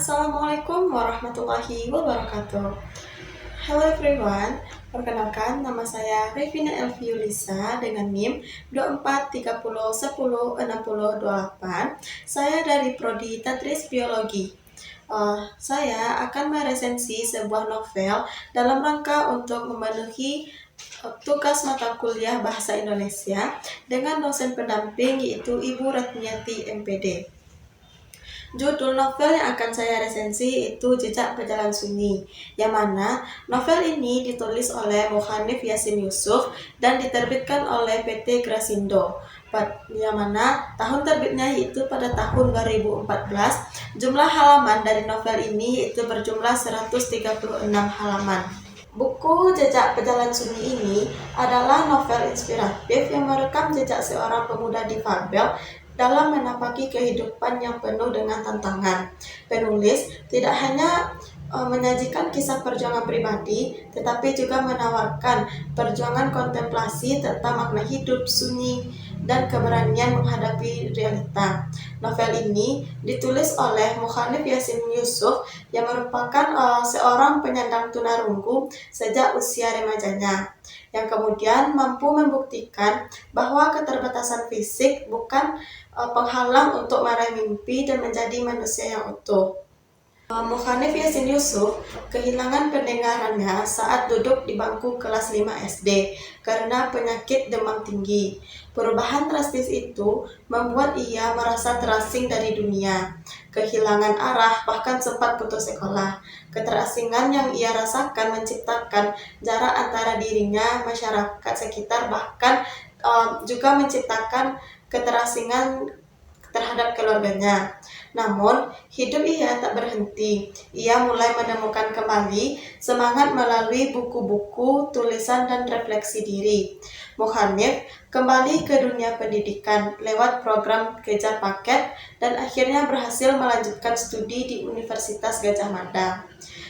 Assalamualaikum warahmatullahi wabarakatuh. Hello everyone, perkenalkan nama saya Revina Elviulisa dengan NIM 2430106028. Saya dari Prodi Tadris Biologi. Saya akan meresensi sebuah novel dalam rangka untuk memenuhi tugas mata kuliah Bahasa Indonesia dengan dosen pendamping yaitu Ibu Ratmiati MPD. Judul novel yang akan saya resensi itu Jejak Pejalan Sunyi, yang mana novel ini ditulis oleh Mukhanif Yasin Yusuf dan diterbitkan oleh PT Grasindo. Yang mana tahun terbitnya itu pada tahun 2014. Jumlah halaman dari novel ini itu berjumlah 136 halaman. Buku Jejak Pejalan Sunyi ini adalah novel inspiratif yang merekam jejak seorang pemuda difabel dalam menapaki kehidupan yang penuh dengan tantangan. Penulis tidak hanya menyajikan kisah perjuangan pribadi, tetapi juga menawarkan perjuangan kontemplasi tentang makna hidup sunyi dan keberanian menghadapi realita. Novel ini ditulis oleh Mukhanif Yasin Yusuf yang merupakan seorang penyandang tunarunggu sejak usia remajanya, yang kemudian mampu membuktikan bahwa keterbatasan fisik bukan penghalang untuk meraih mimpi dan menjadi manusia yang utuh. Mukhanif Yasin Yusuf kehilangan pendengarannya saat duduk di bangku kelas 5 SD karena penyakit demam tinggi. Perubahan drastis itu membuat ia merasa terasing dari dunia, kehilangan arah, bahkan sempat putus sekolah. Keterasingan yang ia rasakan menciptakan jarak antara dirinya, masyarakat sekitar, bahkan juga menciptakan keterasingan terhadap keluarganya. Namun, hidup ia tak berhenti. Ia mulai menemukan kembali semangat melalui buku-buku, tulisan, dan refleksi diri. Mukhanif kembali ke dunia pendidikan lewat program kejar paket dan akhirnya berhasil melanjutkan studi di Universitas Gadjah Mada.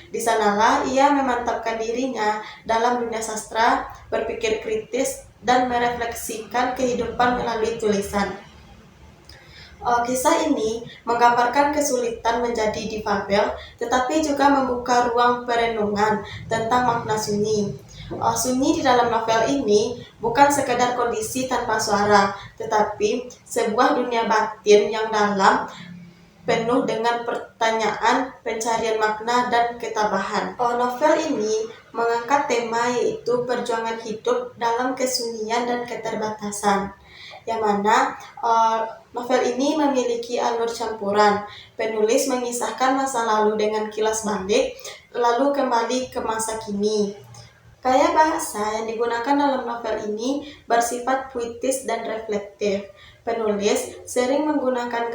Di sanalah ia memantapkan dirinya dalam dunia sastra, berpikir kritis, dan merefleksikan kehidupan melalui tulisan. Kisah ini menggambarkan kesulitan menjadi difabel, tetapi juga membuka ruang perenungan tentang makna sunyi. Sunyi di dalam novel ini bukan sekedar kondisi tanpa suara, tetapi sebuah dunia batin yang dalam, penuh dengan pertanyaan, pencarian makna, dan ketabahan. Novel ini mengangkat tema yaitu perjuangan hidup dalam kesunyian dan keterbatasan, yang mana novel ini memiliki alur campuran. Penulis mengisahkan masa lalu dengan kilas balik, lalu kembali ke masa kini. Gaya bahasa yang digunakan dalam novel ini bersifat puitis dan reflektif. Penulis sering menggunakan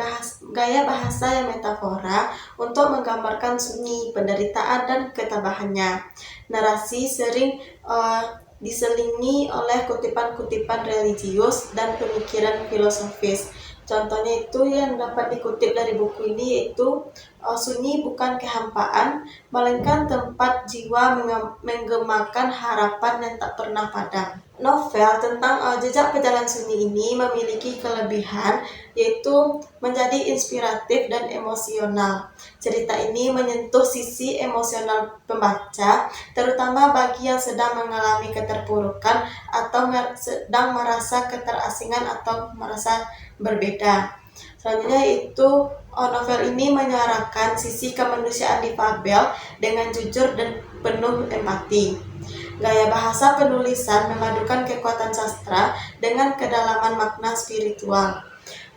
gaya bahasa yang metafora untuk menggambarkan sunyi, penderitaan, dan ketabahannya. Narasi sering diselingi oleh kutipan-kutipan religius dan pemikiran filosofis. Contohnya itu yang dapat dikutip dari buku ini yaitu sunyi bukan kehampaan, melainkan tempat jiwa menggemakan harapan yang tak pernah padam. Novel tentang Jejak Pejalan Sunyi ini memiliki kelebihan yaitu menjadi inspiratif dan emosional. Cerita ini menyentuh sisi emosional pembaca, terutama bagi yang sedang mengalami keterpurukan atau sedang merasa keterasingan atau merasa berbeda. Selanjutnya itu novel ini menyuarakan sisi kemanusiaan difabel dengan jujur dan penuh empati. Gaya bahasa penulisan memadukan kekuatan sastra dengan kedalaman makna spiritual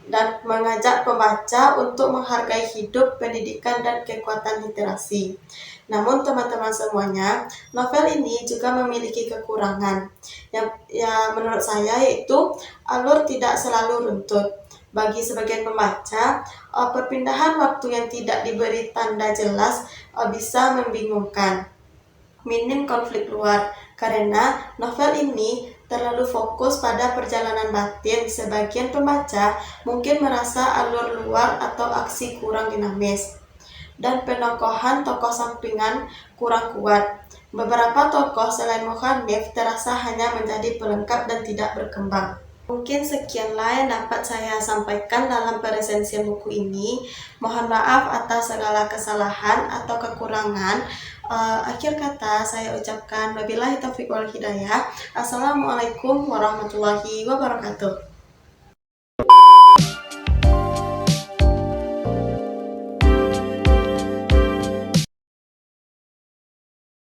dan mengajak pembaca untuk menghargai hidup, pendidikan, dan kekuatan literasi. Namun teman-teman semuanya, novel ini juga memiliki kekurangan yang menurut saya yaitu alur tidak selalu runtut. Bagi sebagian pembaca, perpindahan waktu yang tidak diberi tanda jelas bisa membingungkan. Minim konflik luar, karena novel ini terlalu fokus pada perjalanan batin. Sebagian pembaca mungkin merasa alur luar atau aksi kurang dinamis, dan penokohan tokoh sampingan kurang kuat. Beberapa tokoh selain Mukhanif terasa hanya menjadi pelengkap dan tidak berkembang. Mungkin sekianlah yang dapat saya sampaikan dalam peresensian buku ini. Mohon maaf atas segala kesalahan atau kekurangan. Akhir kata saya ucapkan wabillahi taufiq wal hidayah. Assalamualaikum warahmatullahi wabarakatuh.